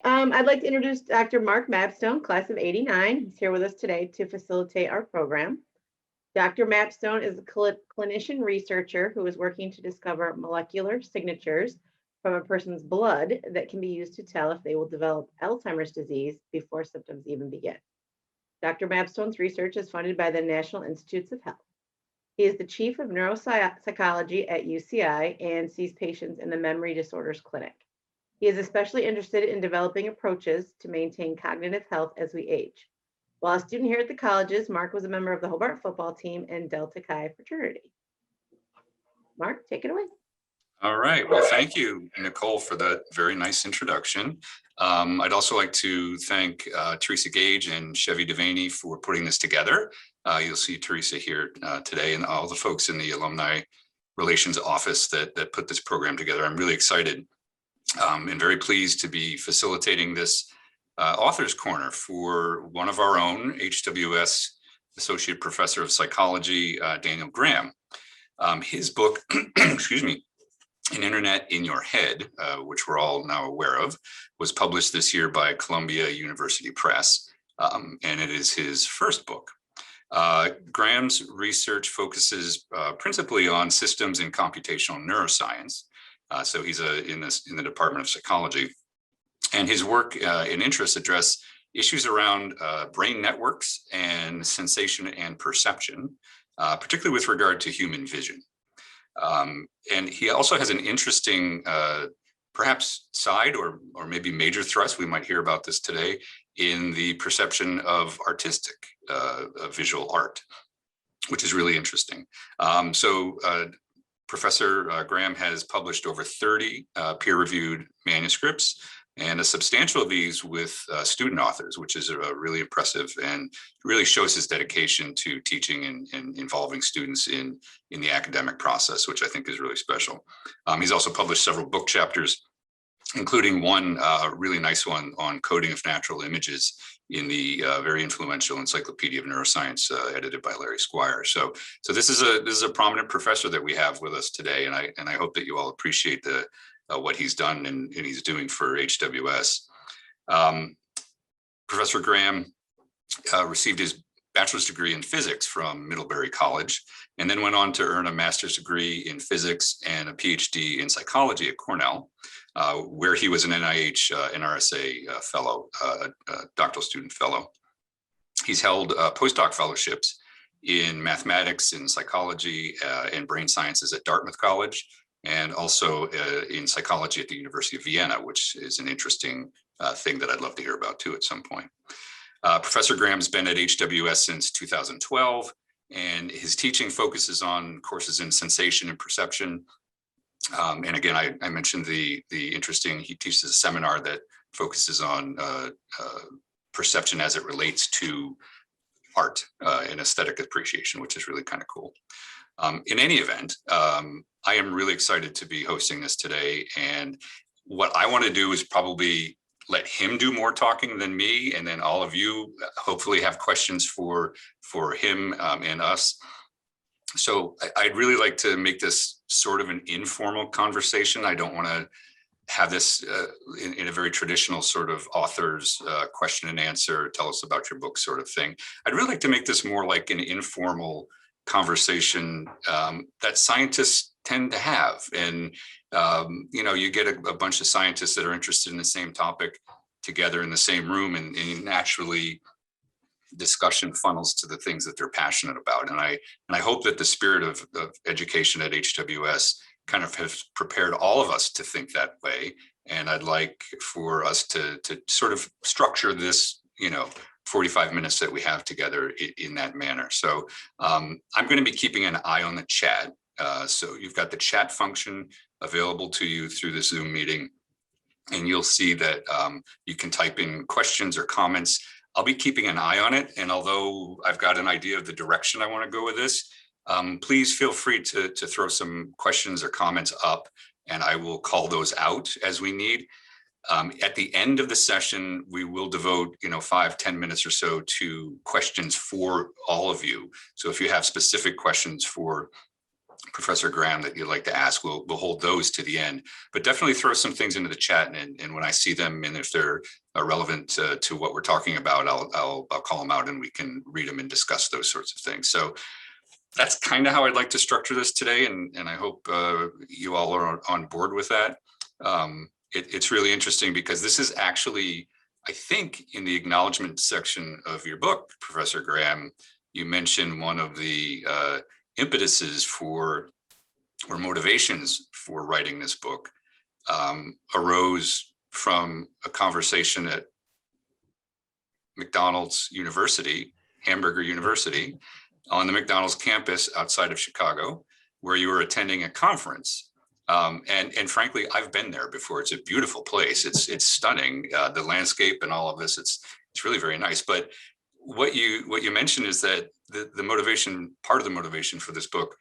I'd like to introduce Dr. Mark Mapstone, class of '89. He's here with us today to facilitate our program. Dr. Mapstone is a clinician researcher who is working to discover molecular signatures from a person's blood that can be used to tell if they will develop Alzheimer's disease before symptoms even begin. Dr. Mapstone's research is funded by the National Institutes of Health. He is the chief of neuropsychology at UCI and sees patients in the Memory Disorders Clinic. He is especially interested in developing approaches to maintain cognitive health as we age. While a student here at the colleges, Mark was a member of the Hobart football team and Delta Chi fraternity. Mark, take it away. All right. Well, thank you, Nicole, for that very nice introduction. I'd also like to thank Teresa Gage and Chevy Devaney for putting this together. You'll see Teresa here today and all the folks in the Alumni Relations Office that put this program together. I'm really excited and very pleased to be facilitating this Author's Corner for one of our own, HWS Associate Professor of Psychology, Daniel Graham. His book, excuse me, An Internet in Your Head, which we're all now aware of, was published this year by Columbia University Press, and it is his first book. Graham's research focuses principally on systems in computational neuroscience. So he's in the Department of Psychology, and his work and interests address issues around brain networks and sensation and perception, particularly with regard to human vision. And he also has an interesting, perhaps side or maybe major thrust, we might hear about this today, in the perception of artistic visual art, which is really interesting. Professor Graham has published over 30 peer-reviewed manuscripts, and a substantial of these with student authors, which is really impressive and really shows his dedication to teaching and involving students in the academic process, which I think is really special. He's also published several book chapters, including one really nice one on coding of natural images in the very influential Encyclopedia of Neuroscience, edited by Larry Squire. So this is a prominent professor that we have with us today, and I hope that you all appreciate what he's done and he's doing for HWS. Professor Graham received his bachelor's degree in physics from Middlebury College, and then went on to earn a master's degree in physics and a PhD in psychology at Cornell, where he was an NIH NRSA fellow, doctoral student fellow. He's held postdoc fellowships in mathematics, in psychology, and brain sciences at Dartmouth College, and also in psychology at the University of Vienna, which is an interesting thing that I'd love to hear about too at some point. Professor Graham's been at HWS since 2012, and his teaching focuses on courses in sensation and perception. And again, I mentioned the interesting, he teaches a seminar that focuses on perception as it relates to art and aesthetic appreciation, which is really kind of cool. In any event, I am really excited to be hosting this today. And what I want to do is probably let him do more talking than me. And then all of you hopefully have questions for him and us. So I'd really like to make this sort of an informal conversation. I don't want to have this in a very traditional sort of author's question and answer, tell us about your book sort of thing. I'd really like to make this more like an informal conversation that scientists tend to have. And, you know, you get a bunch of scientists that are interested in the same topic together in the same room, and naturally discussion funnels to the things that they're passionate about. And I hope that the spirit of education at HWS kind of has prepared all of us to think that way. And I'd like for us to sort of structure this, you know, 45 minutes that we have together in that manner. So I'm going to be keeping an eye on the chat. So you've got the chat function available to you through the Zoom meeting, and you'll see that you can type in questions or comments. I'll be keeping an eye on it. And although I've got an idea of the direction I want to go with this, please feel free to throw some questions or comments up, and I will call those out as we need. At the end of the session, we will devote, 5-10 minutes or so to questions for all of you. So if you have specific questions for Professor Graham, that you'd like to ask, we'll hold those to the end, but definitely throw some things into the chat, and when I see them, and if they're relevant to what we're talking about, I'll call them out and we can read them and discuss those sorts of things. So that's kind of how I'd like to structure this today, and I hope you all are on board with that. It's really interesting because this is actually, I think, in the acknowledgement section of your book, Professor Graham, you mentioned one of the impetuses for, or motivations for writing this book arose from a conversation at McDonald's University, Hamburger University, on the McDonald's campus outside of Chicago, where you were attending a conference. And frankly, I've been there before. It's a beautiful place. It's stunning, the landscape and all of this. It's really very nice. But what you mentioned is that the motivation, part of the motivation for this book,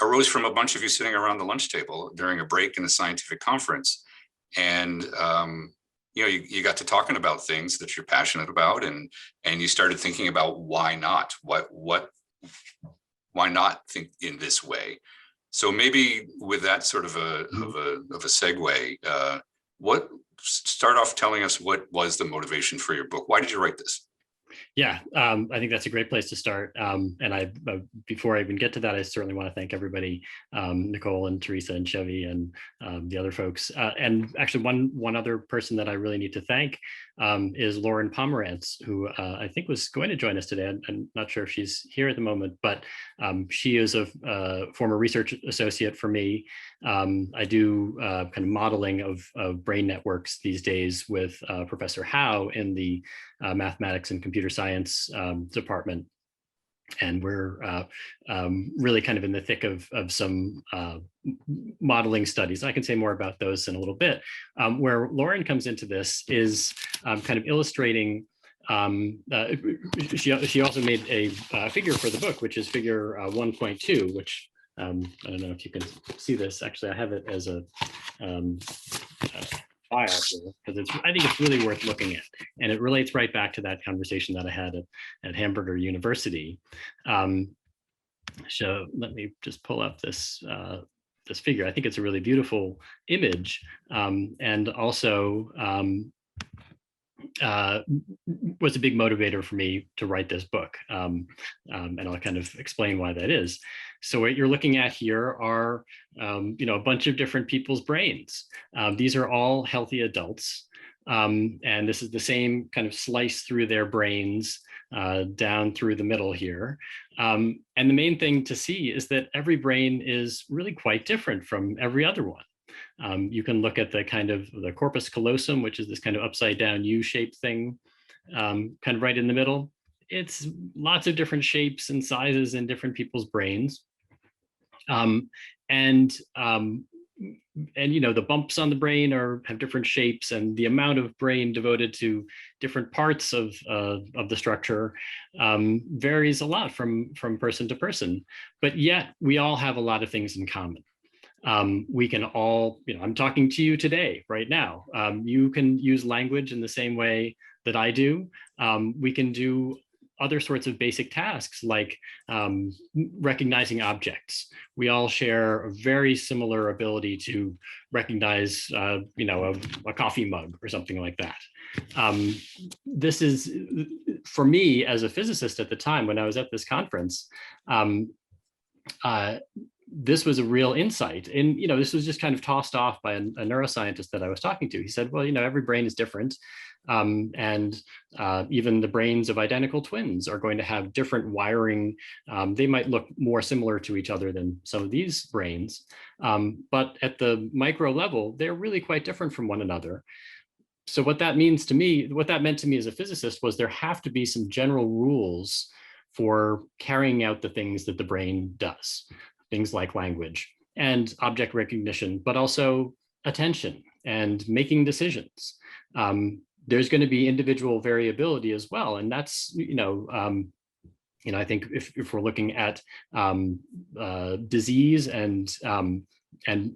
arose from a bunch of you sitting around the lunch table during a break in a scientific conference, and you got to talking about things that you're passionate about, and you started thinking about why not? Why not think in this way? So maybe with that sort of a segue, start off telling us what was the motivation for your book? Why did you write this? Yeah, I think that's a great place to start. And before I even get to that, I certainly want to thank everybody, Nicole and Teresa and Chevy and the other folks. And actually one other person that I really need to thank is Lauren Pomerantz, who I think was going to join us today. I'm not sure if she's here at the moment, but she is a former research associate for me. I do kind of modeling of brain networks these days with Professor Howe in the mathematics and computer science department. And we're really kind of in the thick of some modeling studies. I can say more about those in a little bit. Where Lauren comes into this is kind of illustrating, she also made a figure for the book, which is figure 1.2, which I don't know if you can see this. Actually, I have it as a file because I think it's really worth looking at, and it relates right back to that conversation that I had at Hamburger University. So let me just pull up this this figure. I think it's a really beautiful image, and also was a big motivator for me to write this book, and I'll kind of explain why that is. So what you're looking at here are, a bunch of different people's brains. These are all healthy adults, and this is the same kind of slice through their brains down through the middle here. And the main thing to see is that every brain is really quite different from every other one. You can look at the kind of the corpus callosum, which is this kind of upside down U-shaped thing, kind of right in the middle. It's lots of different shapes and sizes in different people's brains. The bumps on the brain have different shapes, and the amount of brain devoted to different parts of the structure varies a lot from person to person. But yet we all have a lot of things in common. We can all, I'm talking to you today, right now. You can use language in the same way that I do. We can do other sorts of basic tasks like recognizing objects. We all share a very similar ability to recognize, a coffee mug or something like that. This is, for me as a physicist at the time when I was at this conference, this was a real insight. And, this was just kind of tossed off by a neuroscientist that I was talking to. He said, well, every brain is different. And even the brains of identical twins are going to have different wiring. They might look more similar to each other than some of these brains. But at the micro level, they're really quite different from one another. So what that meant to me as a physicist was there have to be some general rules for carrying out the things that the brain does. Things like language and object recognition, but also attention and making decisions. There's going to be individual variability as well. And that's, I think if we're looking at disease and and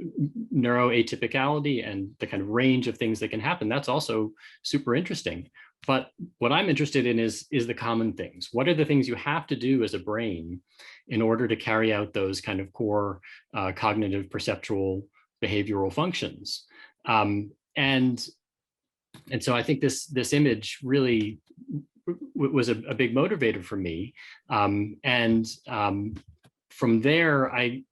neuroatypicality and the kind of range of things that can happen, that's also super interesting. But what I'm interested in is the common things. What are the things you have to do as a brain in order to carry out those kind of core cognitive, perceptual, behavioral functions? And so I think this image really was a big motivator for me. From there, I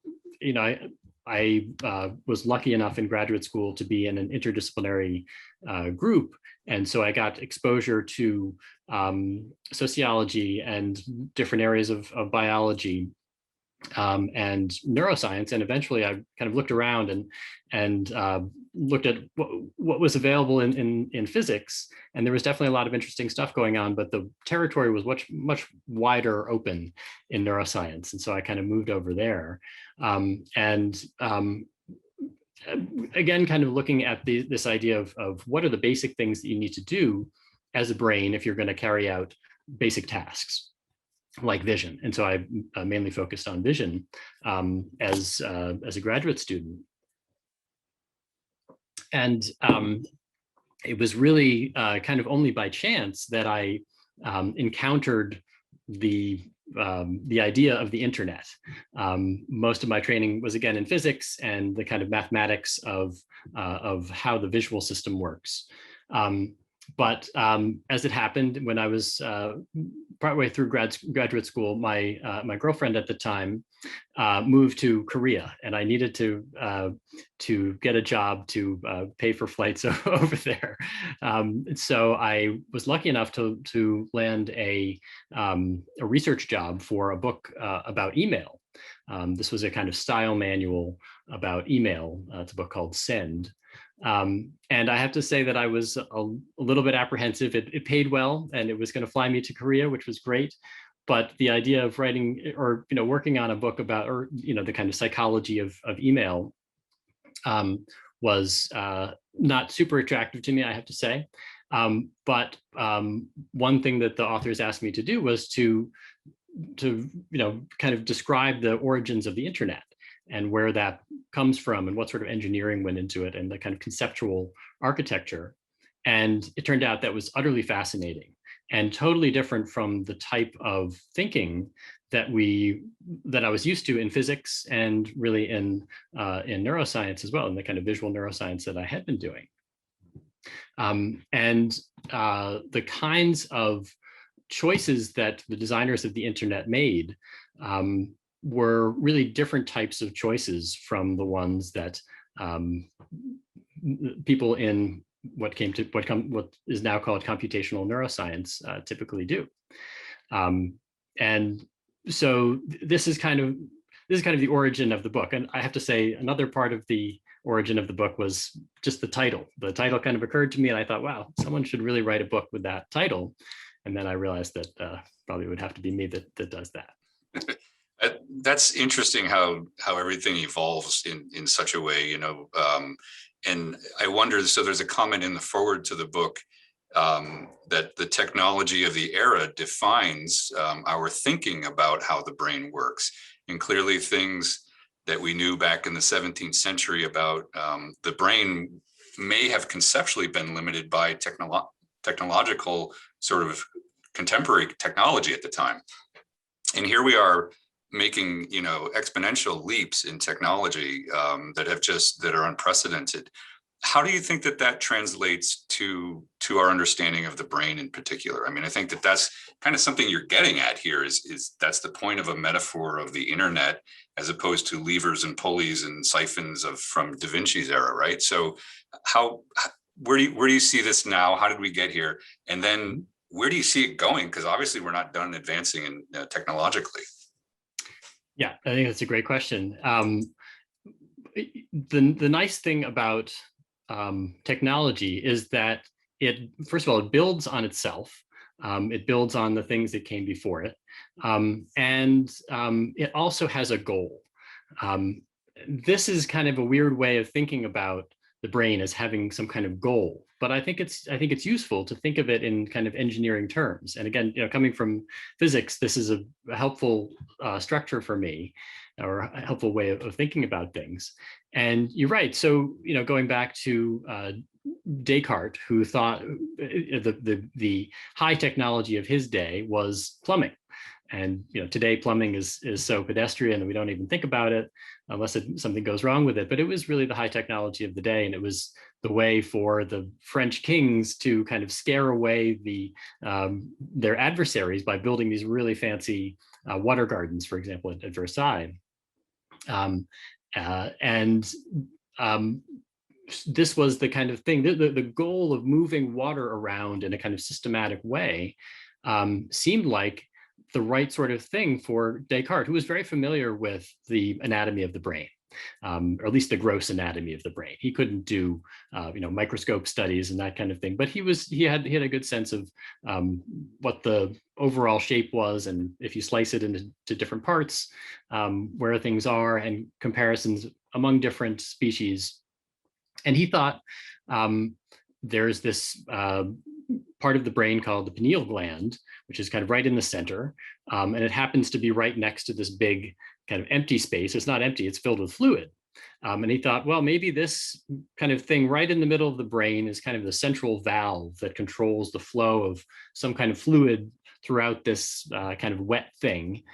was lucky enough in graduate school to be in an interdisciplinary group. And so I got exposure to sociology and different areas of biology and neuroscience. And eventually I kind of looked around and looked at what was available in physics. And there was definitely a lot of interesting stuff going on, but the territory was much wider open in neuroscience. And so I kind of moved over there. Again, kind of looking at this idea of what are the basic things that you need to do as a brain if you're going to carry out basic tasks like vision. And so I mainly focused on vision as a graduate student. And it was really kind of only by chance that I encountered the idea of the internet. Most of my training was again in physics and the kind of mathematics of how the visual system works. But as it happened, when I was partway through graduate school, my girlfriend at the time moved to Korea, and I needed to get a job to pay for flights over there. So I was lucky enough to land a research job for a book about email. This was a kind of style manual about email. It's a book called Send. And I have to say that I was a little bit apprehensive. It paid well, and it was going to fly me to Korea, which was great. But the idea of writing or working on a book about the kind of psychology of email was not super attractive to me, I have to say. But one thing that the authors asked me to do was to kind of describe the origins of the internet and where that comes from and what sort of engineering went into it and the kind of conceptual architecture. And it turned out that was utterly fascinating and totally different from the type of thinking that I was used to in physics and really in neuroscience as well, in the kind of visual neuroscience that I had been doing. The kinds of choices that the designers of the internet made were really different types of choices from the ones that people in what is now called computational neuroscience typically do. And so this is kind of the origin of the book. And I have to say, another part of the origin of the book was just the title. The title kind of occurred to me, and I thought, wow, someone should really write a book with that title. And then I realized that probably would have to be me that does that. That's interesting how everything evolves in such a way, and I wonder, so there's a comment in the foreword to the book that the technology of the era defines our thinking about how the brain works. And clearly things that we knew back in the 17th century about the brain may have conceptually been limited by technological sort of contemporary technology at the time. And here we are making, exponential leaps in technology that are unprecedented. How do you think that translates to our understanding of the brain in particular? I mean, I think that's kind of something you're getting at here is that's the point of a metaphor of the internet, as opposed to levers and pulleys and siphons from Da Vinci's era, right? So where do you see this now? How did we get here? And then where do you see it going? Because obviously we're not done advancing technologically. Yeah, I think that's a great question. The nice thing about technology is that first of all, it builds on itself. It builds on the things that came before it. And it also has a goal. This is kind of a weird way of thinking about the brain as having some kind of goal, but I think it's useful to think of it in kind of engineering terms. And again, coming from physics, this is a helpful structure for me, or a helpful way of thinking about things. And you're right. So, going back to Descartes, who thought the high technology of his day was plumbing. And today plumbing is so pedestrian that we don't even think about it unless something goes wrong with it. But it was really the high technology of the day, and it was the way for the French kings to kind of scare away their adversaries by building these really fancy water gardens, for example, at Versailles. This was the kind of thing, the goal of moving water around in a kind of systematic way seemed like the right sort of thing for Descartes, who was very familiar with the anatomy of the brain, or at least the gross anatomy of the brain. He couldn't do, microscope studies and that kind of thing, but he had a good sense of what the overall shape was, and if you slice it into different parts, where things are, and comparisons among different species. And he thought there's this part of the brain called the pineal gland, which is kind of right in the center. And it happens to be right next to this big kind of empty space. It's not empty, it's filled with fluid. And he thought, well, maybe this kind of thing right in the middle of the brain is kind of the central valve that controls the flow of some kind of fluid throughout this kind of wet thing.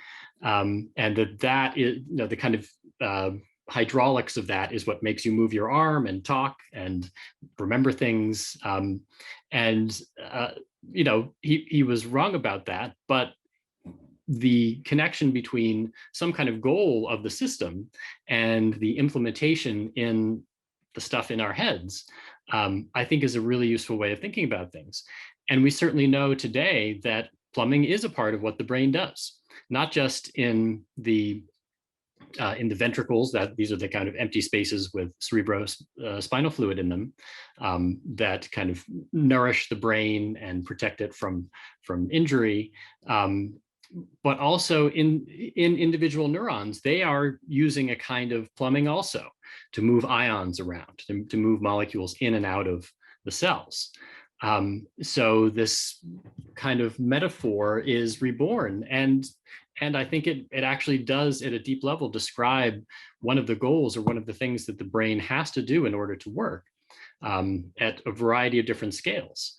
And that is, the kind of hydraulics of that is what makes you move your arm and talk and remember things. He was wrong about that, but the connection between some kind of goal of the system and the implementation in the stuff in our heads, I think is a really useful way of thinking about things. And we certainly know today that plumbing is a part of what the brain does, not just in the ventricles, that these are the kind of empty spaces with cerebrospinal fluid in them that kind of nourish the brain and protect it from injury, but also in individual neurons. They are using a kind of plumbing also to move ions around, to move molecules in and out of the cells. So this kind of metaphor is reborn, and I think it actually does, at a deep level, describe one of the goals or one of the things that the brain has to do in order to work at a variety of different scales.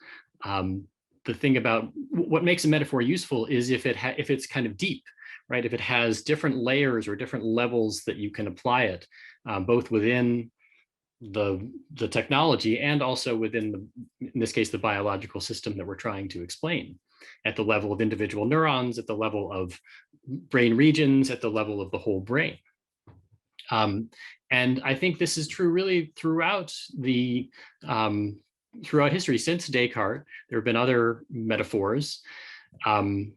The thing about what makes a metaphor useful is if it's kind of deep, right? If it has different layers or different levels that you can apply it, both within the technology and also within in this case, the biological system that we're trying to explain, at the level of individual neurons, at the level of brain regions, at the level of the whole brain. And I think this is true really throughout history. Since Descartes, there have been other metaphors. One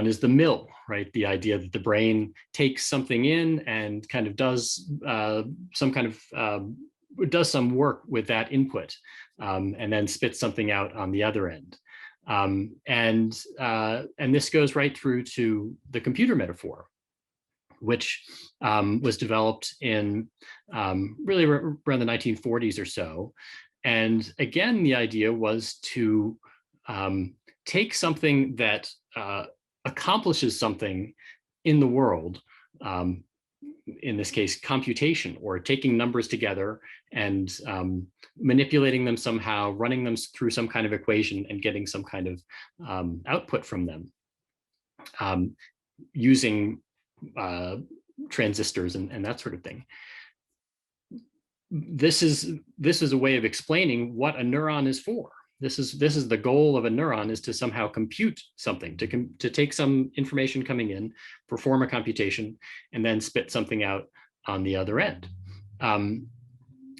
is the mill, right? The idea that the brain takes something in and kind of does some work with that input, and then spits something out on the other end. And this goes right through to the computer metaphor, which was developed in really around the 1940s or so. And again, the idea was to take something that accomplishes something in the world, in this case, computation, or taking numbers together and manipulating them somehow, running them through some kind of equation and getting some kind of output from them, using transistors and that sort of thing. This is a way of explaining what a neuron is for. This is the goal of a neuron, is to somehow compute something, to take some information coming in, perform a computation, and then spit something out on the other end.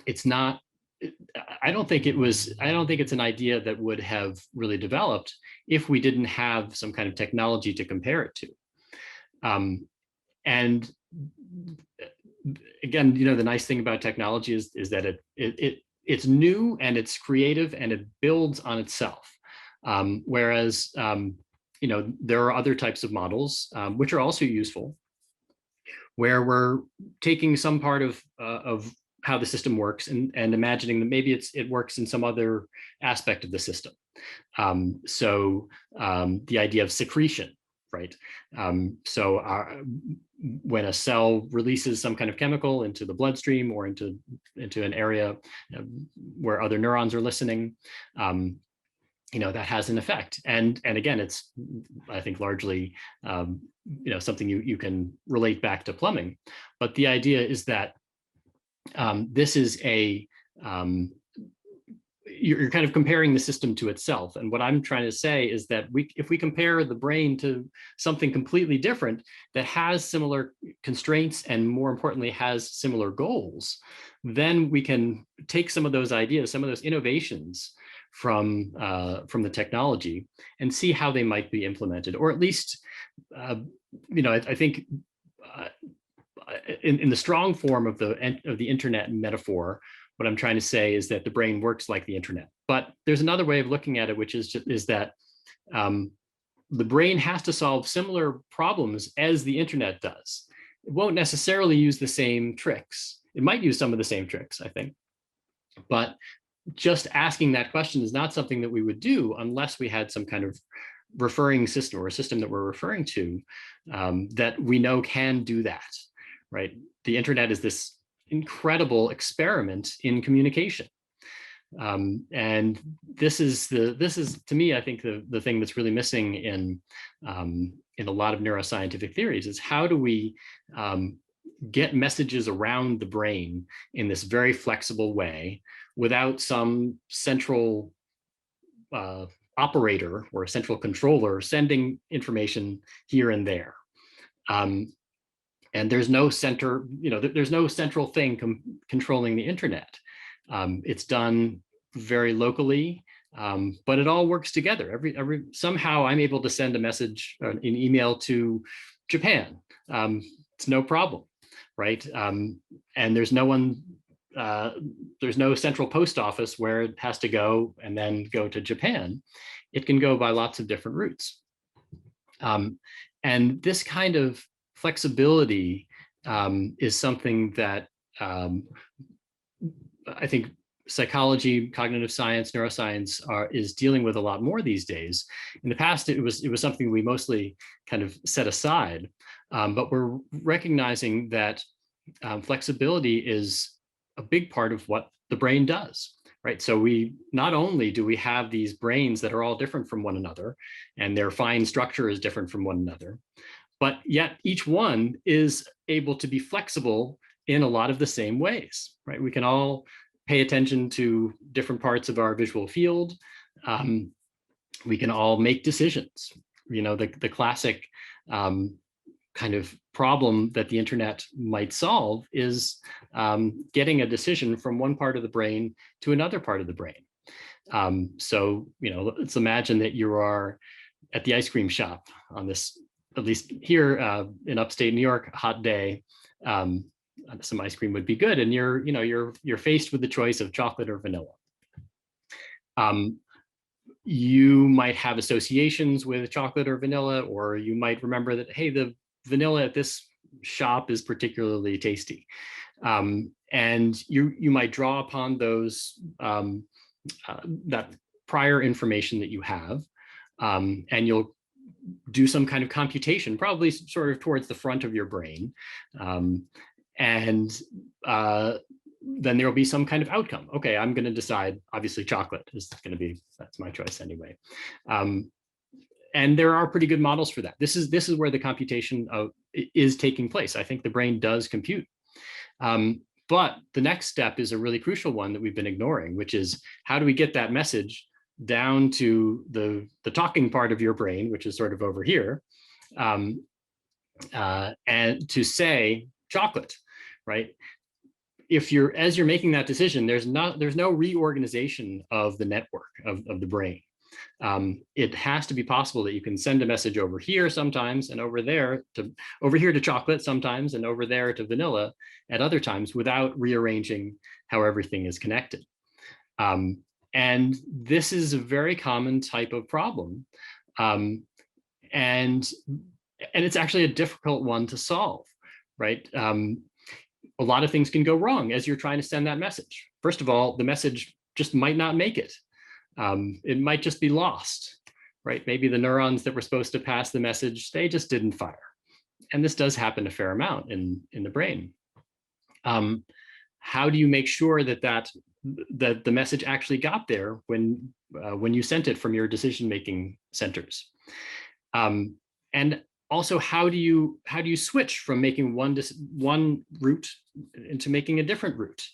It's not. I don't think it's an idea that would have really developed if we didn't have some kind of technology to compare it to. And again, the nice thing about technology is that it's new and it's creative and it builds on itself. Whereas, there are other types of models which are also useful, where we're taking some part of how the system works and imagining that maybe it works in some other aspect of the system. So the idea of secretion, right? So when a cell releases some kind of chemical into the bloodstream or into an area where other neurons are listening, that has an effect. And again, it's, I think, largely something you can relate back to plumbing. But the idea is that this is you're kind of comparing the system to itself. And what I'm trying to say is that if we compare the brain to something completely different that has similar constraints and, more importantly, has similar goals, then we can take some of those ideas, some of those innovations from the technology, and see how they might be implemented, or at least, I think in the strong form of the internet metaphor, what I'm trying to say is that the brain works like the internet. But there's another way of looking at it, which is that the brain has to solve similar problems as the internet does. It won't necessarily use the same tricks. It might use some of the same tricks, I think. But just asking that question is not something that we would do unless we had some kind of referring system, or a system that we're referring to that we know can do that, right? The internet is this incredible experiment in communication. And this is to me, I think, the thing that's really missing in a lot of neuroscientific theories is how do we get messages around the brain in this very flexible way without some central operator or a central controller sending information here and there. And there's no there's no central thing controlling the internet. It's done very locally, but it all works together. Somehow I'm able to send a message, an email to Japan. It's no problem, right? And there's no central post office where it has to go and then go to Japan. It can go by lots of different routes. And this kind of flexibility is something that I think psychology, cognitive science, neuroscience is dealing with a lot more these days. In the past, it was something we mostly kind of set aside, but we're recognizing that flexibility is a big part of what the brain does, right? So we not only do we have these brains that are all different from one another, and their fine structure is different from one another, but yet each one is able to be flexible in a lot of the same ways, right? We can all pay attention to different parts of our visual field. We can all make decisions. The classic kind of problem that the internet might solve is getting a decision from one part of the brain to another part of the brain. So, let's imagine that you are at the ice cream shop on this, at least here in upstate New York, hot day. Some ice cream would be good, and you're faced with the choice of chocolate or vanilla. You might have associations with chocolate or vanilla, or you might remember that, hey, the vanilla at this shop is particularly tasty, and you might draw upon those that prior information that you have, and you'll do some kind of computation, probably sort of towards the front of your brain. And then there will be some kind of outcome. Okay, I'm going to decide, obviously chocolate is going to be, that's my choice anyway. And there are pretty good models for that. This is where the computation is taking place. I think the brain does compute. But the next step is a really crucial one that we've been ignoring, which is how do we get that message down to the talking part of your brain, which is sort of over here, and to say chocolate, right? As you're making that decision, there's no reorganization of the network of the brain. It has to be possible that you can send a message over here sometimes, and over here to chocolate sometimes, and over there to vanilla at other times, without rearranging how everything is connected. And this is a very common type of problem, and it's actually a difficult one to solve, right? A lot of things can go wrong as you're trying to send that message. First of all, the message just might not make it. It might just be lost, right? Maybe the neurons that were supposed to pass the message, they just didn't fire. And this does happen a fair amount in the brain. How do you make sure that the message actually got there when you sent it from your decision-making centers? And also, how do you switch from making one route into making a different route?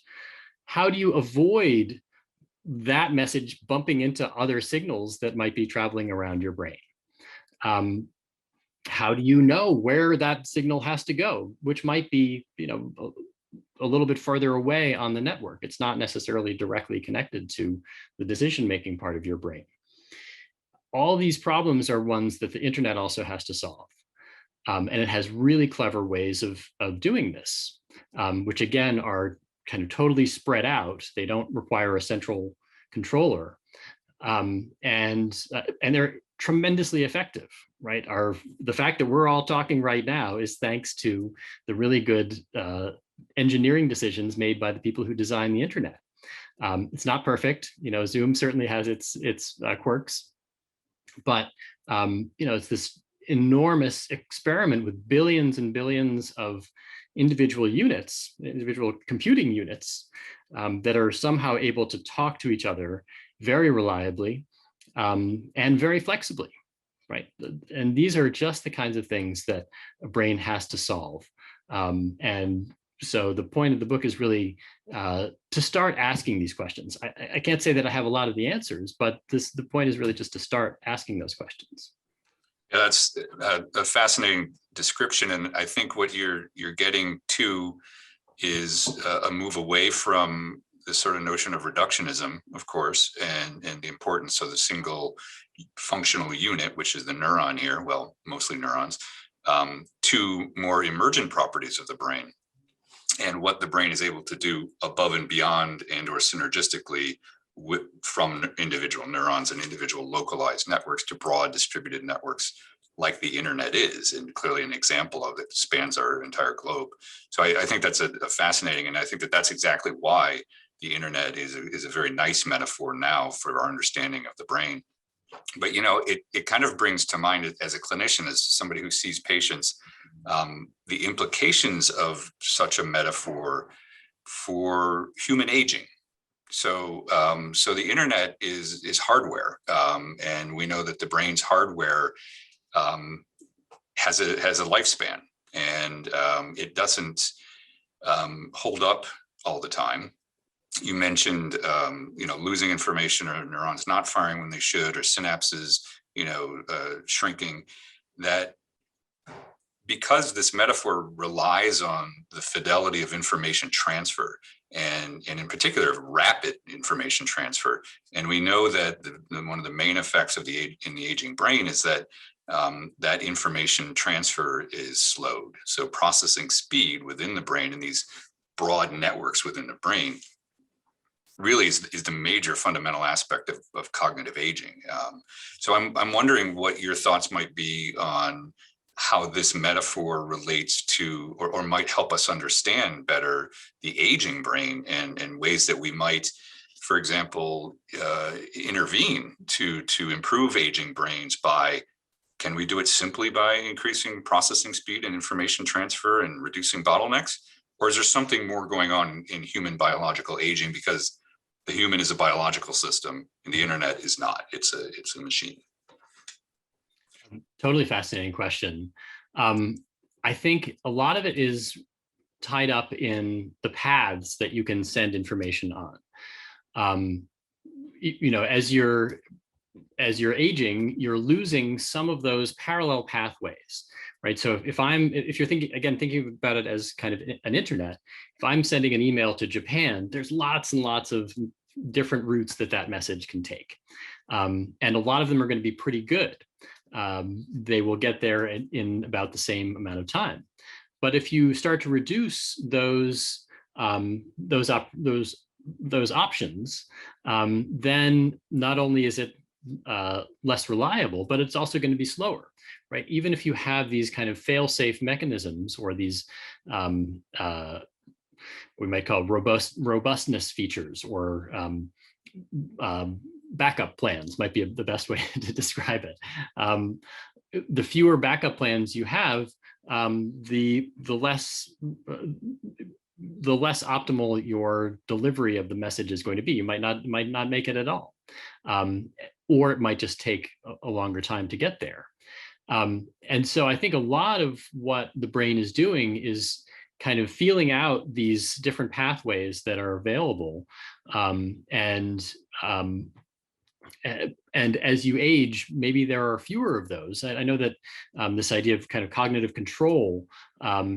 How do you avoid that message bumping into other signals that might be traveling around your brain? How do you know where that signal has to go, which might be, a little bit further away on the network? It's not necessarily directly connected to the decision-making part of your brain. All these problems are ones that the internet also has to solve. And it has really clever ways of doing this, which again are kind of totally spread out. They don't require a central controller. And they're tremendously effective, right? The fact that we're all talking right now is thanks to the really good engineering decisions made by the people who design the internet. It's not perfect. Zoom certainly has its quirks, but it's this enormous experiment with billions and billions of individual computing units that are somehow able to talk to each other very reliably and very flexibly, right? And these are just the kinds of things that a brain has to solve. And so the point of the book is really to start asking these questions. I can't say that I have a lot of the answers, but the point is really just to start asking those questions. Yeah, that's a fascinating description, and I think what you're getting to is a move away from this sort of notion of reductionism, of course, and the importance of the single functional unit, which is the neuron here, well, mostly neurons, to more emergent properties of the brain and what the brain is able to do above and beyond and or synergistically from individual neurons and individual localized networks to broad distributed networks like the internet is, and clearly an example of it spans our entire globe. So I think that's a fascinating, and I think that's exactly why the internet is a very nice metaphor now for our understanding of the brain. But it kind of brings to mind, as a clinician, as somebody who sees patients, the implications of such a metaphor for human aging. So the internet is hardware, and we know that the brain's hardware has a lifespan, and it doesn't hold up all the time. You mentioned losing information, or neurons not firing when they should, or synapses shrinking. That because this metaphor relies on the fidelity of information transfer, and in particular rapid information transfer, and we know that one of the main effects of in the aging brain is that that information transfer is slowed. So processing speed within the brain and these broad networks within the brain really is the major fundamental aspect of cognitive aging. So I'm wondering what your thoughts might be on how this metaphor relates to or might help us understand better the aging brain and ways that we might, for example, intervene to improve aging brains can we do it simply by increasing processing speed and information transfer and reducing bottlenecks? Or is there something more going on in human biological aging, because the human is a biological system and the internet is not? It's a machine. Totally fascinating question. I think a lot of it is tied up in the paths that you can send information on. As you're aging, you're losing some of those parallel pathways, right? So if you're thinking about it as kind of an internet, if I'm sending an email to Japan, there's lots and lots of different routes that message can take. And a lot of them are going to be pretty good. They will get there in about the same amount of time. But if you start to reduce those options, then not only is it less reliable, but it's also going to be slower, right? Even if you have these kind of fail-safe mechanisms, or these we might call robustness features, or backup plans might be the best way to describe it. The fewer backup plans you have, the less optimal your delivery of the message is going to be. You might not make it at all, or it might just take a longer time to get there. And so I think a lot of what the brain is doing is kind of feeling out these different pathways that are available, and as you age, maybe there are fewer of those. I know that this idea of kind of cognitive control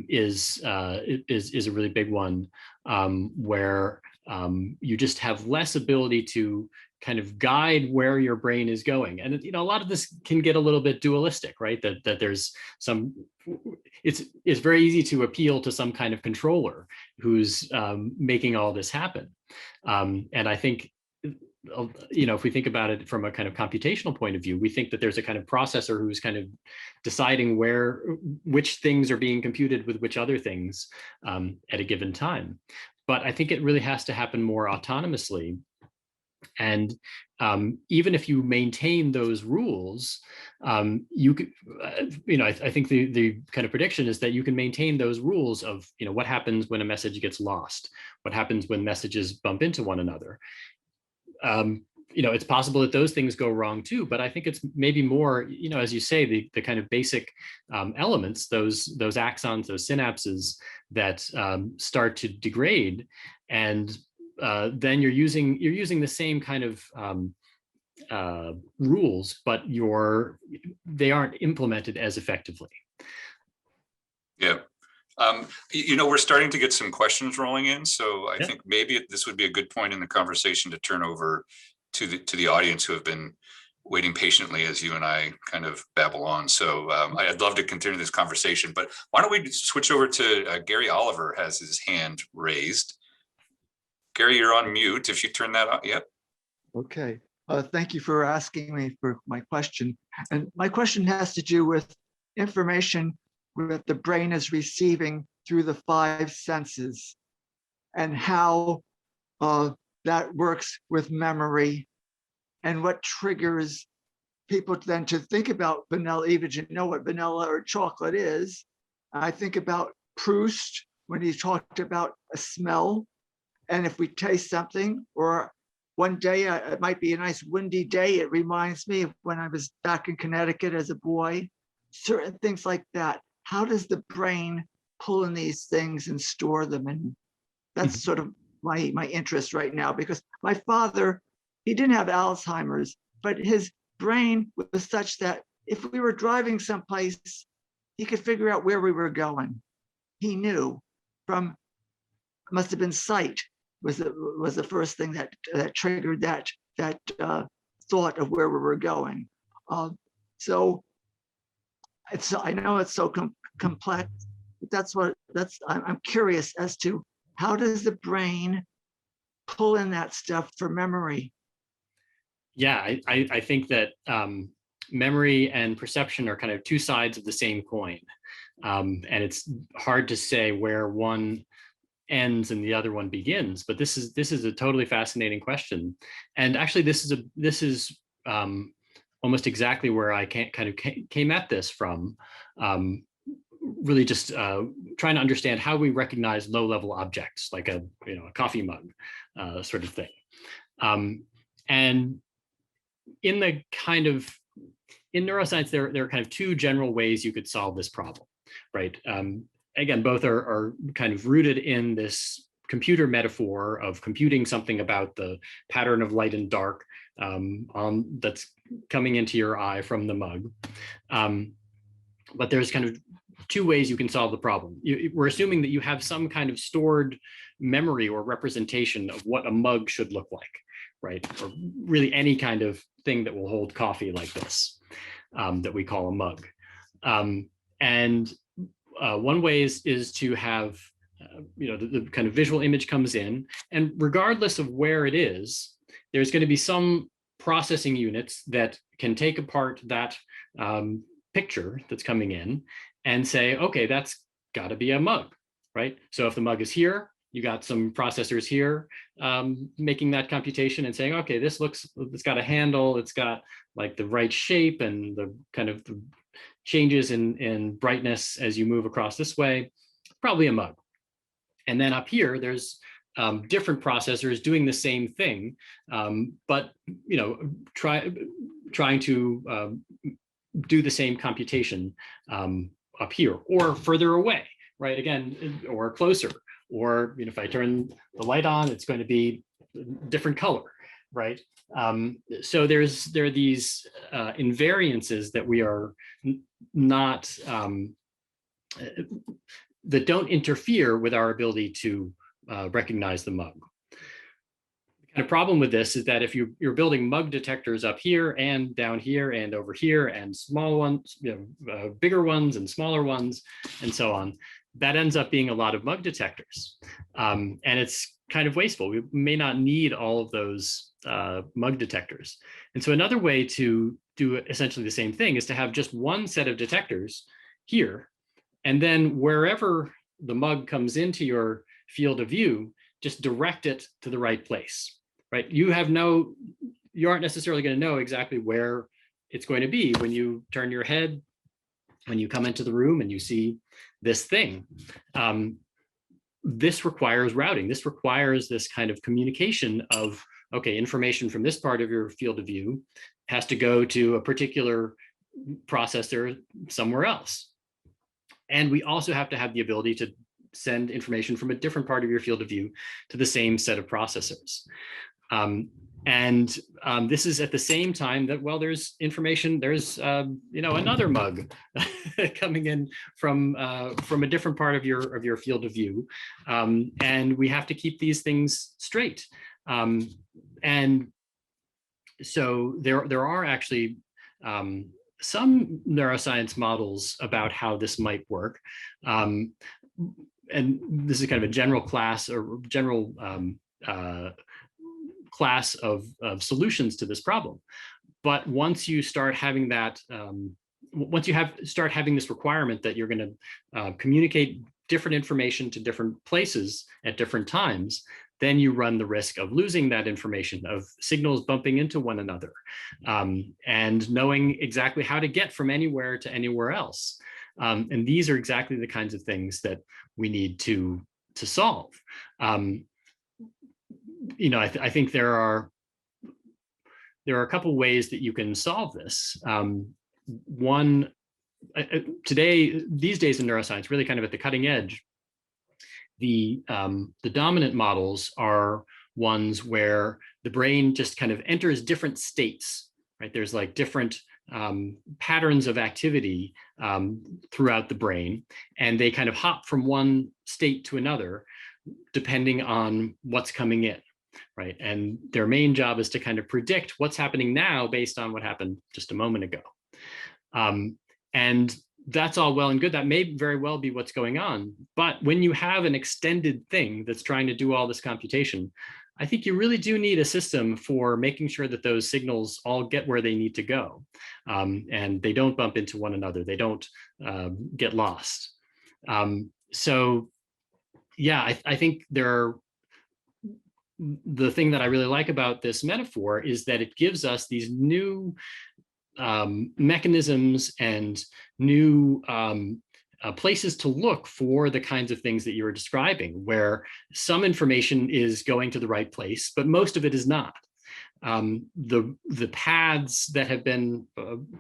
is a really big one, where you just have less ability to kind of guide where your brain is going. And a lot of this can get a little bit dualistic, right? That there's some, it's very easy to appeal to some kind of controller who's making all this happen. And I think, if we think about it from a kind of computational point of view, we think that there's a kind of processor who's kind of deciding which things are being computed with which other things at a given time. But I think it really has to happen more autonomously. And even if you maintain those rules, you could, I think the kind of prediction is that you can maintain those rules of, what happens when a message gets lost, what happens when messages bump into one another. It's possible that those things go wrong too, but I think it's maybe more, as you say, the kind of basic elements, those axons, those synapses that start to degrade, and then you're using the same kind of rules, but they aren't implemented as effectively. Yeah. We're starting to get some questions rolling in, so I think maybe this would be a good point in the conversation to turn over to the audience who have been waiting patiently as you and I kind of babble on. So I'd love to continue this conversation, but why don't we switch over to Gary Oliver has his hand raised. Gary, you're on mute. If you turn that on, yep. Okay. Thank you for asking me for my question. And my question has to do with information that the brain is receiving through the 5 senses, and how that works with memory, and what triggers people then to think about vanilla, even to know what vanilla or chocolate is. I think about Proust when he talked about a smell, and if we taste something, or one day, it might be a nice windy day, it reminds me of when I was back in Connecticut as a boy, certain things like that. How does the brain pull in these things and store them? And that's sort of my interest right now, because my father, he didn't have Alzheimer's, but his brain was such that if we were driving someplace, he could figure out where we were going. He knew from, must have been sight was the first thing that triggered that thought of where we were going. So I know it's so complex, but I'm curious as to how does the brain pull in that stuff for memory? Yeah, I think that memory and perception are kind of two sides of the same coin, and it's hard to say where one ends and the other one begins. But this is a totally fascinating question, and actually this is almost exactly where I came at this from. Really just trying to understand how we recognize low-level objects like a coffee mug sort of thing. And in neuroscience, there are kind of two general ways you could solve this problem, right? Again, both are kind of rooted in this computer metaphor of computing something about the pattern of light and dark that's coming into your eye from the mug. But there's kind of two ways you can solve the problem. We're assuming that you have some kind of stored memory or representation of what a mug should look like, right? Or really any kind of thing that will hold coffee like this, that we call a mug. And one way is to have, the kind of visual image comes in, and regardless of where it is, there's going to be some processing units that can take apart that picture that's coming in and say, okay, that's got to be a mug, right? So if the mug is here, you got some processors here making that computation and saying, okay, it's got a handle, it's got like the right shape and the kind of the changes in brightness as you move across this way, probably a mug. And then up here, there's different processors doing the same thing, but trying to do the same computation up here or further away, right? Again, or closer, or if I turn the light on, it's going to be a different color, right? So there are these invariances that we are not, that don't interfere with our ability to recognize the mug. The kind of problem with this is that if you're building mug detectors up here and down here and over here and small ones, bigger ones and smaller ones and so on, that ends up being a lot of mug detectors. And it's kind of wasteful. We may not need all of those mug detectors. And so another way to do essentially the same thing is to have just one set of detectors here, and then wherever the mug comes into your field of view, just direct it to the right place, right? You aren't necessarily going to know exactly where it's going to be when you turn your head, when you come into the room and you see this thing. This requires routing. This requires this kind of communication of, okay, information from this part of your field of view has to go to a particular processor somewhere else. And we also have to have the ability to send information from a different part of your field of view to the same set of processors. This is at the same time that, well, there's information, there's another mug coming in from a different part of your field of view, and we have to keep these things straight. And so there are actually some neuroscience models about how this might work. And this is kind of a general class or general class of solutions to this problem. But once you start having that, start having this requirement that you're going to communicate different information to different places at different times, then you run the risk of losing that information, of signals bumping into one another, and knowing exactly how to get from anywhere to anywhere else. And these are exactly the kinds of things that we need to solve. I think there are a couple ways that you can solve this. One, these days in neuroscience, really kind of at the cutting edge, the dominant models are ones where the brain just kind of enters different states, right? There's like different patterns of activity throughout the brain, and they kind of hop from one state to another depending on what's coming in, right? And their main job is to kind of predict what's happening now based on what happened just a moment ago. And that's all well and good. That may very well be what's going on. But when you have an extended thing that's trying to do all this computation, I think you really do need a system for making sure that those signals all get where they need to go, and they don't bump into one another. They don't get lost. So yeah, I think the thing that I really like about this metaphor is that it gives us these new mechanisms and new places to look for the kinds of things that you were describing, where some information is going to the right place, but most of it is not. The paths that have been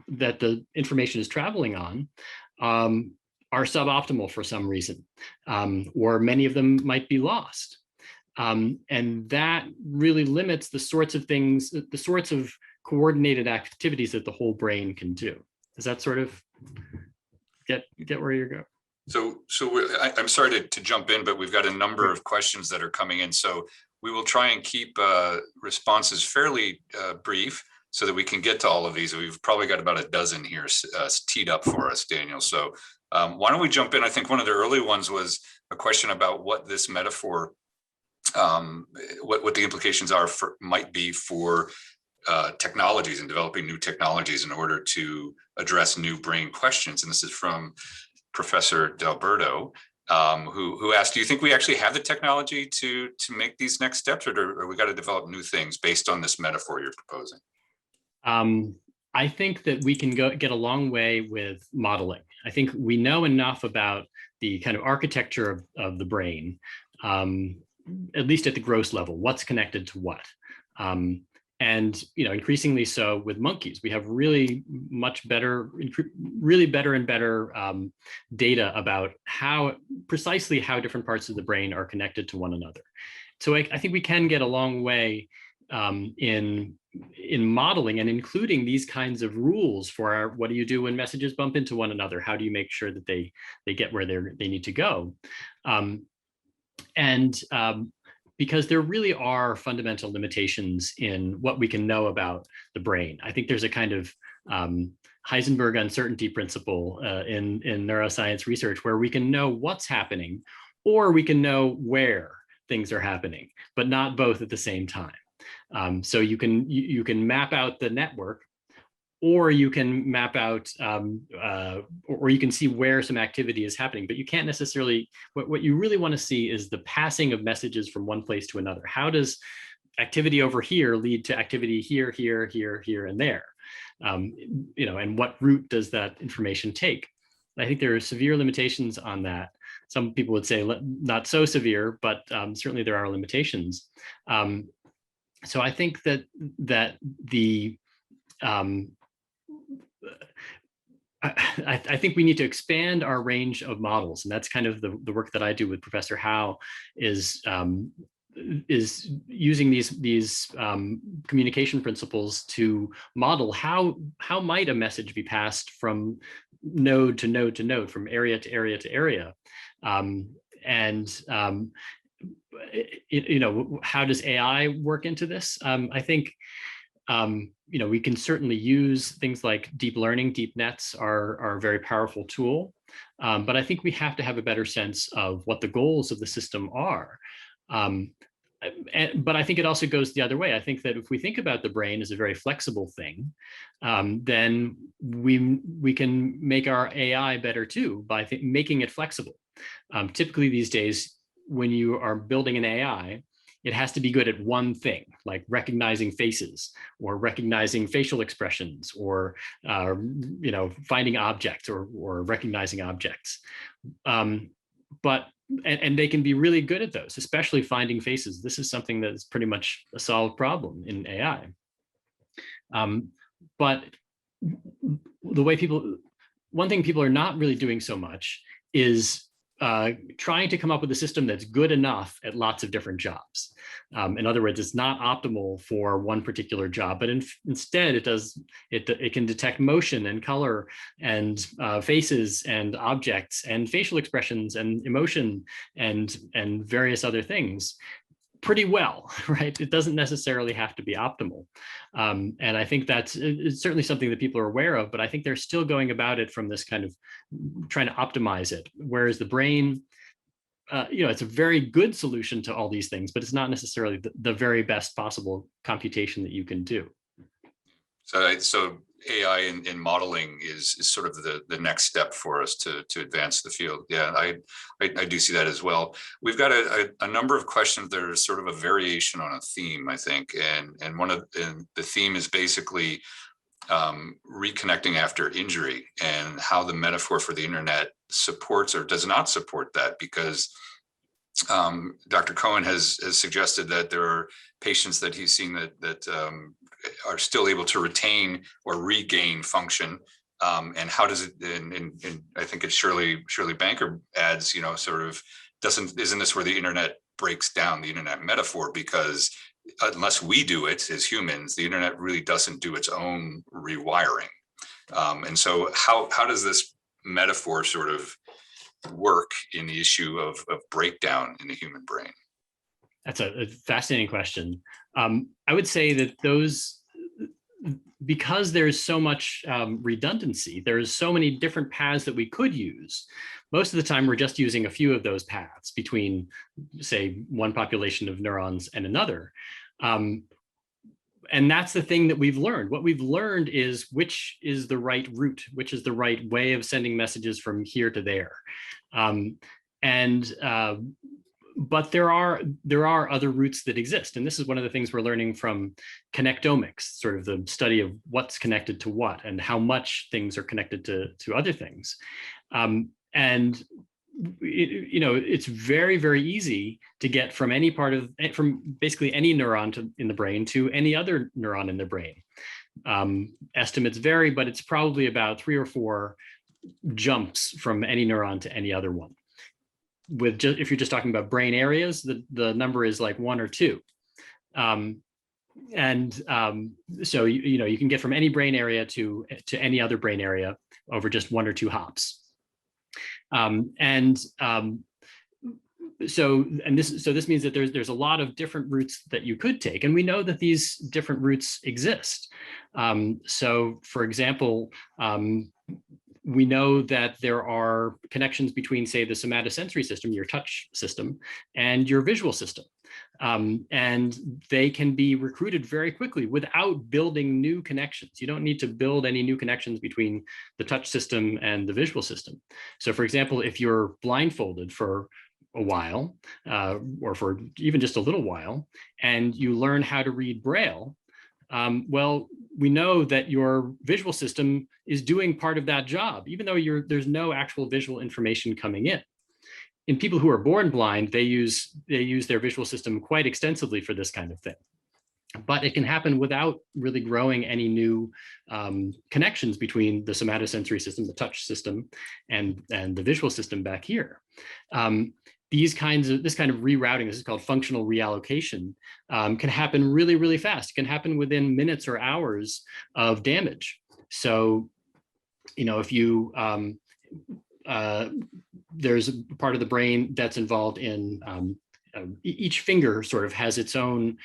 that the information is traveling on are suboptimal for some reason, or many of them might be lost. And that really limits the sorts of things, the sorts of coordinated activities that the whole brain can do. Does that sort of get where you're going? So I'm sorry to jump in, but we've got a number of questions that are coming in. So we will try and keep responses fairly brief so that we can get to all of these. We've probably got about a dozen here teed up for us, Daniel. So why don't we jump in? I think one of the early ones was a question about what this metaphor, what the implications might be for technologies and developing new technologies in order to address new brain questions. And this is from Professor Delberto. who asked, do you think we actually have the technology to make these next steps, or we got to develop new things based on this metaphor you're proposing? I think that we can get a long way with modeling. I think we know enough about the kind of architecture of the brain, at least at the gross level, what's connected to what. And increasingly so with monkeys, we have really much better, really better and better data about precisely how different parts of the brain are connected to one another. So I think we can get a long way in modeling and including these kinds of rules for what do you do when messages bump into one another? How do you make sure that they get where they need to go? Because there really are fundamental limitations in what we can know about the brain. I think there's a kind of Heisenberg uncertainty principle in neuroscience research where we can know what's happening, or we can know where things are happening, but not both at the same time. So you can map out the network, or you can map out, or you can see where some activity is happening, but you can't necessarily, what you really want to see is the passing of messages from one place to another. How does activity over here lead to activity here, here, here, here, and there? And what route does that information take? I think there are severe limitations on that. Some people would say not so severe, but certainly there are limitations. So I think that the I think we need to expand our range of models, and that's kind of the work that I do with Professor Howe is using these communication principles to model how might a message be passed from node to node to node, from area to area to area, how does AI work into this? I think we can certainly use things like deep learning. Deep nets are a very powerful tool, but I think we have to have a better sense of what the goals of the system are. But I think it also goes the other way. I think that if we think about the brain as a very flexible thing, then we can make our AI better too by making it flexible. Typically these days, when you are building an AI, it has to be good at one thing, like recognizing faces or recognizing facial expressions or finding objects or recognizing objects. But they can be really good at those, especially finding faces. This is something that is pretty much a solved problem in AI. But one thing people are not really doing so much is trying to come up with a system that's good enough at lots of different jobs. In other words, it's not optimal for one particular job, but instead it can detect motion and color and faces and objects and facial expressions and emotion and various other things pretty well, right? It doesn't necessarily have to be optimal. And I think it's certainly something that people are aware of, but I think they're still going about it from this kind of trying to optimize it. Whereas the brain, it's a very good solution to all these things, but it's not necessarily the very best possible computation that you can do. So AI in modeling is sort of the next step for us to advance the field. Yeah, I do see that as well. We've got a number of questions that are sort of a variation on a theme, I think, and the theme is basically reconnecting after injury and how the metaphor for the internet supports or does not support that, because Dr. Cohen has suggested that there are patients that he's seen that are still able to retain or regain function. And how does it, and I think it's Shirley Banker adds, sort of isn't this where the internet breaks down, the internet metaphor? Because unless we do it as humans, the internet really doesn't do its own rewiring. And so how does this metaphor sort of work in the issue of breakdown in the human brain? That's a fascinating question. I would say that because there's so much redundancy, there's so many different paths that we could use. Most of the time, we're just using a few of those paths between, say, one population of neurons and another. And that's the thing that we've learned. What we've learned is which is the right route, which is the right way of sending messages from here to there. And but there are other routes that exist, and this is one of the things we're learning from connectomics, sort of the study of what's connected to what and how much things are connected to other things. And it's very, very easy to get from basically any neuron in the brain to any other neuron in the brain. Estimates vary, but it's probably about 3 or 4 jumps from any neuron to any other one. If you're just talking about brain areas, the number is like 1 or 2. So you can get from any brain area to any other brain area over just 1 or 2 hops. So this means that there's a lot of different routes that you could take, and we know that these different routes exist. So for example, we know that there are connections between, say, the somatosensory system, your touch system, and your visual system. And they can be recruited very quickly without building new connections. You don't need to build any new connections between the touch system and the visual system. So for example, if you're blindfolded for a while, or for even just a little while, and you learn how to read Braille, well, we know that your visual system is doing part of that job, even though there's no actual visual information coming in. In people who are born blind, they use their visual system quite extensively for this kind of thing. But it can happen without really growing any new connections between the somatosensory system, the touch system, and the visual system back here. This kind of rerouting, this is called functional reallocation, can happen really, really fast. It can happen within minutes or hours of damage. So, if you, there's a part of the brain that's involved in, each finger sort of has its own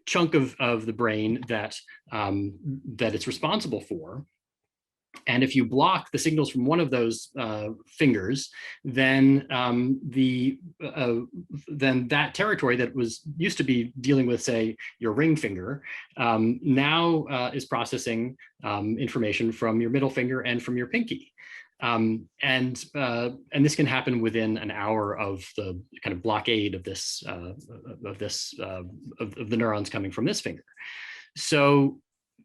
chunk of the brain that it's responsible for. And if you block the signals from one of those fingers, then then that territory that used to be dealing with, say, your ring finger, now is processing information from your middle finger and from your pinky. And this can happen within an hour of the kind of blockade of the neurons coming from this finger. So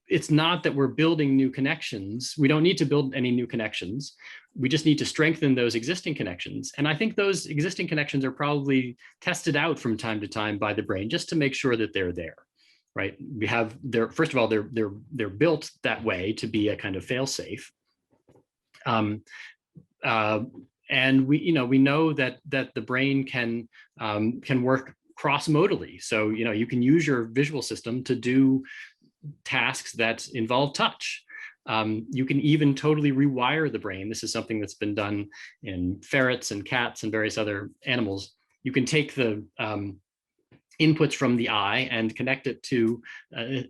it's not that we're building new connections. We don't need to build any new connections. We just need to strengthen those existing connections. And I think those existing connections are probably tested out from time to time by the brain just to make sure that they're there, right? First of all, they're built that way to be a kind of fail-safe. And we know that the brain can work cross-modally. So you can use your visual system to do tasks that involve touch. You can even totally rewire the brain. This is something that's been done in ferrets and cats and various other animals. You can take the inputs from the eye and connect it to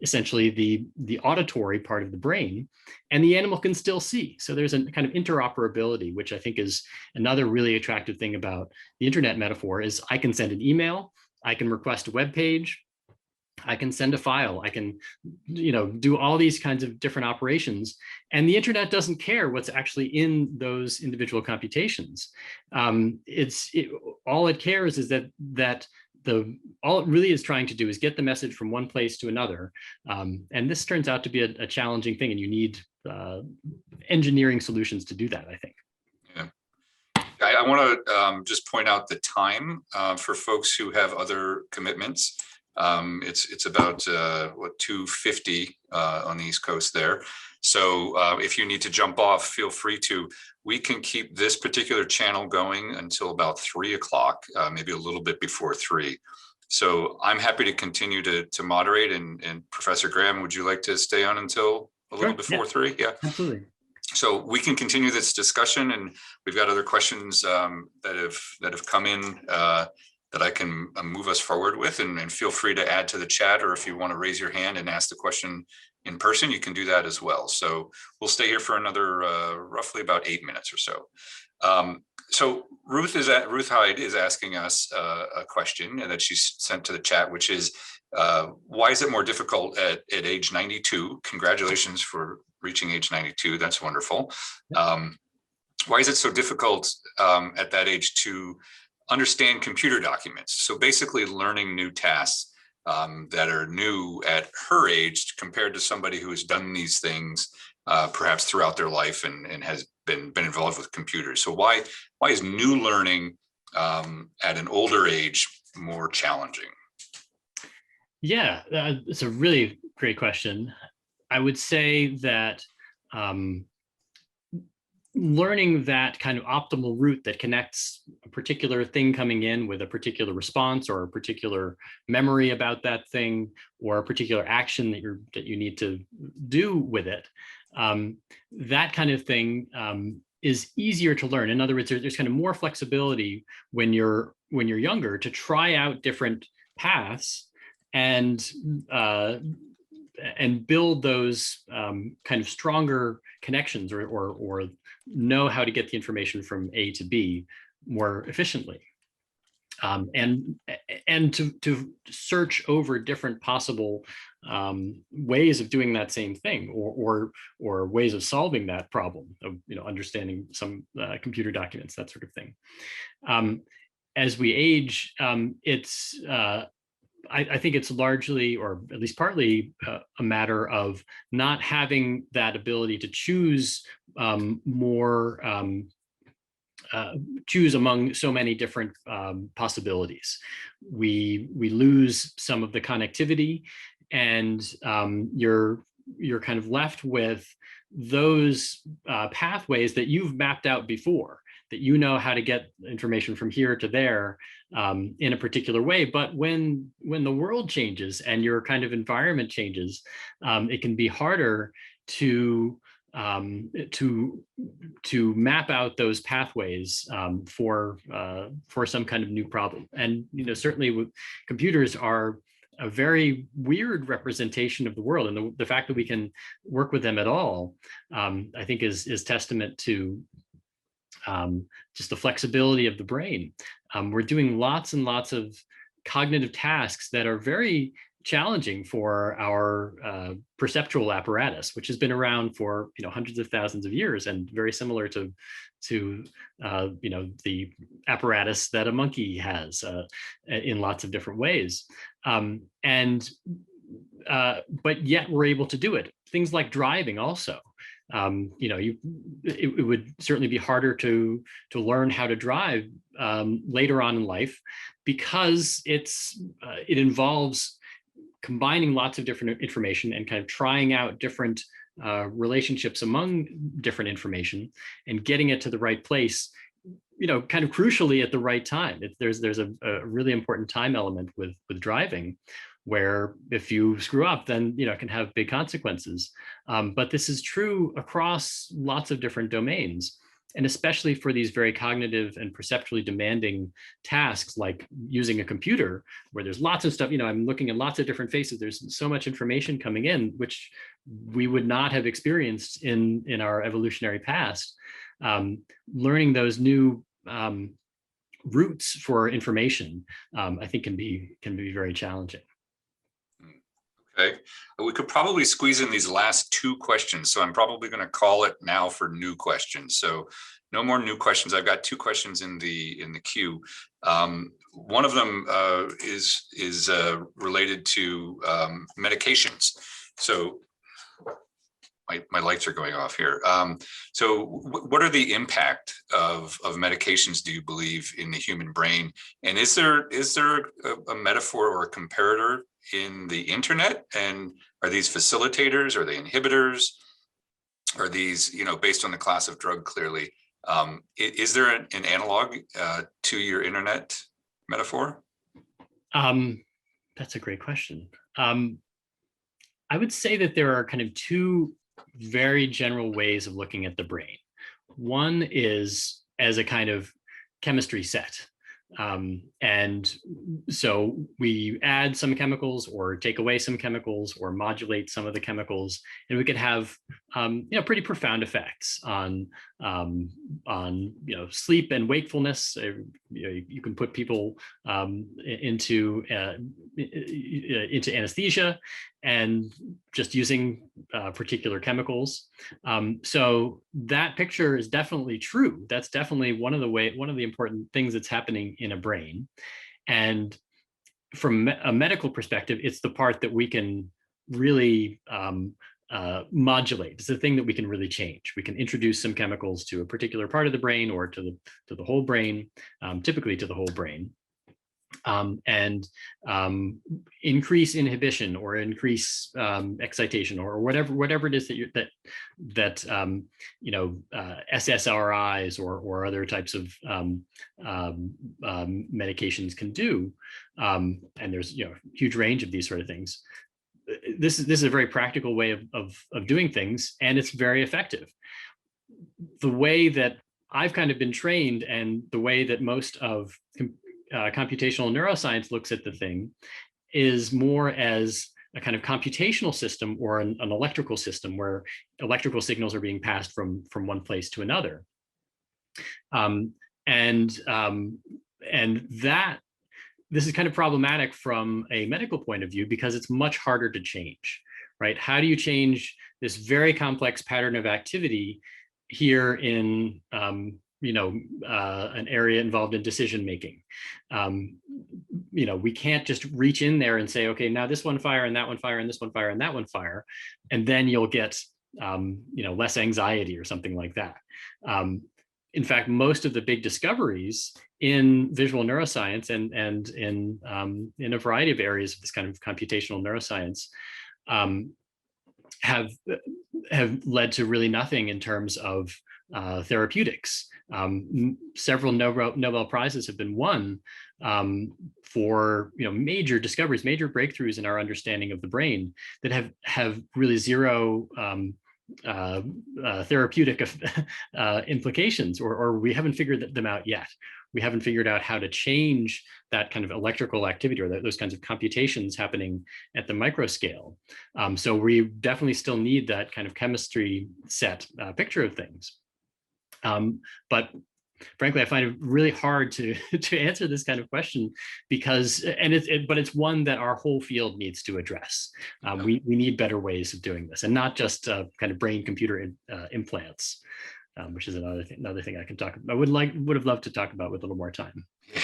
essentially the auditory part of the brain, and the animal can still see. So there's a kind of interoperability, which I think is another really attractive thing about the internet metaphor. Is I can send an email, I can request a web page, I can send a file, I can, do all these kinds of different operations, and the internet doesn't care what's actually in those individual computations. All it cares is that all it really is trying to do is get the message from one place to another, and this turns out to be a challenging thing, and you need engineering solutions to do that, I think. Yeah. I want to just point out the time for folks who have other commitments. It's about 2:50 on the East Coast there. So if you need to jump off, feel free to. We can keep this particular channel going until about 3 o'clock, maybe a little bit before 3. So I'm happy to continue to moderate. And Professor Graham, would you like to stay on until a little before 3? Yeah, absolutely. So we can continue this discussion, and we've got other questions that have come in that I can move us forward with, and feel free to add to the chat, or if you want to raise your hand and ask the question in person, you can do that as well. So we'll stay here for another roughly about 8 minutes or so. So Ruth Hyde is asking us a question that she sent to the chat, which is, why is it more difficult at age 92? Congratulations for reaching age 92. That's wonderful. why is it so difficult at that age to understand computer documents? So basically learning new tasks that are new at her age compared to somebody who has done these things perhaps throughout their life and has been involved with computers. So why is new learning at an older age more challenging? Yeah, it's a really great question. I would say that learning that kind of optimal route that connects a particular thing coming in with a particular response or a particular memory about that thing or a particular action that you need to do with it, that kind of thing is easier to learn. In other words, there's kind of more flexibility when you're younger to try out different paths and build those kind of stronger connections or know how to get the information from A to B more efficiently. And to search over different possible ways of doing that same thing or ways of solving that problem of understanding some computer documents, that sort of thing. As we age, I think it's largely, or at least partly, a matter of not having that ability to choose choose among so many different possibilities. We lose some of the connectivity, and you're kind of left with those pathways that you've mapped out before, that you know how to get information from here to there in a particular way. But when the world changes and your kind of environment changes, it can be harder to map out those pathways for some kind of new problem. And certainly computers are a very weird representation of the world, and the fact that we can work with them at all, I think is testament to just the flexibility of the brain. We're doing lots and lots of cognitive tasks that are very challenging for our perceptual apparatus, which has been around for hundreds of thousands of years and very similar to the apparatus that a monkey has in lots of different ways. But yet we're able to do it. Things like driving also. It would certainly be harder to learn how to drive later on in life, because it involves combining lots of different information and kind of trying out different relationships among different information and getting it to the right place, kind of crucially at the right time. There's a really important time element with driving, where if you screw up, then it can have big consequences. But this is true across lots of different domains, and especially for these very cognitive and perceptually demanding tasks like using a computer, where there's lots of stuff. I'm looking at lots of different faces. There's so much information coming in, which we would not have experienced in our evolutionary past. Learning those new routes for information, I think, can be very challenging. Okay, we could probably squeeze in these last two questions, so I'm probably going to call it now for new questions. So no more new questions. I've got two questions in the queue. One of them is related to medications. So my lights are going off here. So what are the impact of medications, do you believe, in the human brain? And is there a metaphor or a comparator in the internet? And are these facilitators? Are they inhibitors? Are these, based on the class of drug, clearly? Is there an analog to your internet metaphor? That's a great question. I would say that there are kind of two very general ways of looking at the brain. One is as a kind of chemistry set. And so we add some chemicals or take away some chemicals or modulate some of the chemicals, and we could have pretty profound effects on sleep and wakefulness. You can put people into anesthesia and just using particular chemicals. So that picture is definitely true. That's definitely one of the important things that's happening in a brain. And from a medical perspective, it's the part that we can really modulate. It's the thing that we can really change. We can introduce some chemicals to a particular part of the brain or to the whole brain, typically to the whole brain. And increase inhibition or increase excitation or whatever it is that SSRIs or other types of medications can do. And there's a huge range of these sort of things. This is a very practical way of doing things, and it's very effective. The way that I've kind of been trained, and the way that most of computational neuroscience looks at the thing, is more as a kind of computational system or an electrical system where electrical signals are being passed from one place to another. And that this is kind of problematic from a medical point of view because it's much harder to change, right? How do you change this very complex pattern of activity here in an area involved in decision making? We can't just reach in there and say, okay, now this one fire and that one fire and this one fire and that one fire, and then you'll get less anxiety or something like that. In fact, most of the big discoveries in visual neuroscience and in a variety of areas of this kind of computational neuroscience have led to really nothing in terms of therapeutics. Several Nobel Prizes have been won for major discoveries, major breakthroughs in our understanding of the brain that have really zero therapeutic implications, or we haven't figured them out yet. We haven't figured out how to change that kind of electrical activity or those kinds of computations happening at the micro scale. So we definitely still need that kind of chemistry set picture of things. But frankly, I find it really hard to answer this kind of question because, but it's one that our whole field needs to address. We need better ways of doing this, and not just kind of brain-computer implants, which is another thing I can talk about. I would have loved to talk about with a little more time. Yeah.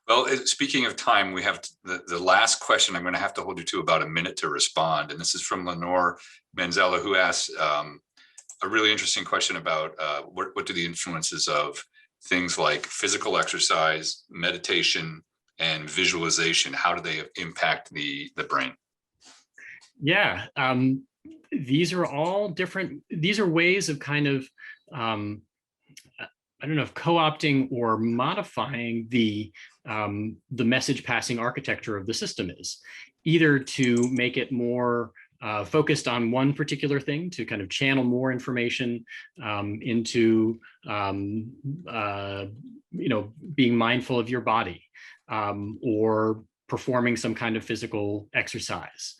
Well, speaking of time, we have the last question. I'm going to have to hold you to about a minute to respond, and this is from Lenore Manzella, who asks a really interesting question about what do the influences of things like physical exercise, meditation, and visualization, how do they impact the brain? Yeah, these are all different. These are ways of kind of, I don't know if co-opting or modifying the message passing architecture of the system is, either to make it more focused on one particular thing, to kind of channel more information into being mindful of your body, or performing some kind of physical exercise,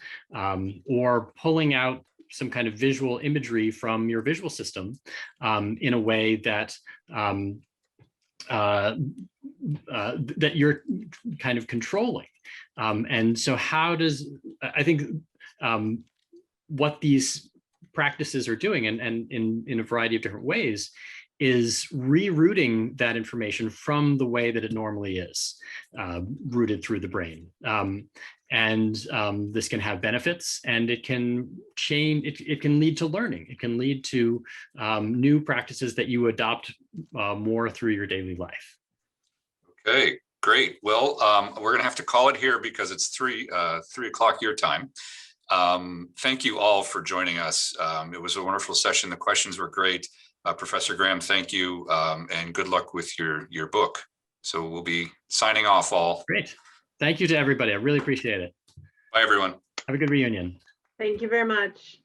or pulling out some kind of visual imagery from your visual system in a way that that you're kind of controlling. And so how does, I think, what these practices are doing, and in a variety of different ways, is rerouting that information from the way that it normally is routed through the brain. And this can have benefits, and it can change, it can lead to learning. It can lead to new practices that you adopt more through your daily life. Okay, great. Well, we're gonna have to call it here because it's 3 o'clock your time. Thank you all for joining us. It was a wonderful session. The questions were great. Professor Graham, thank you, and good luck with your book. So we'll be signing off all. Great. Thank you to everybody. I really appreciate it. Bye, everyone. Have a good reunion. Thank you very much.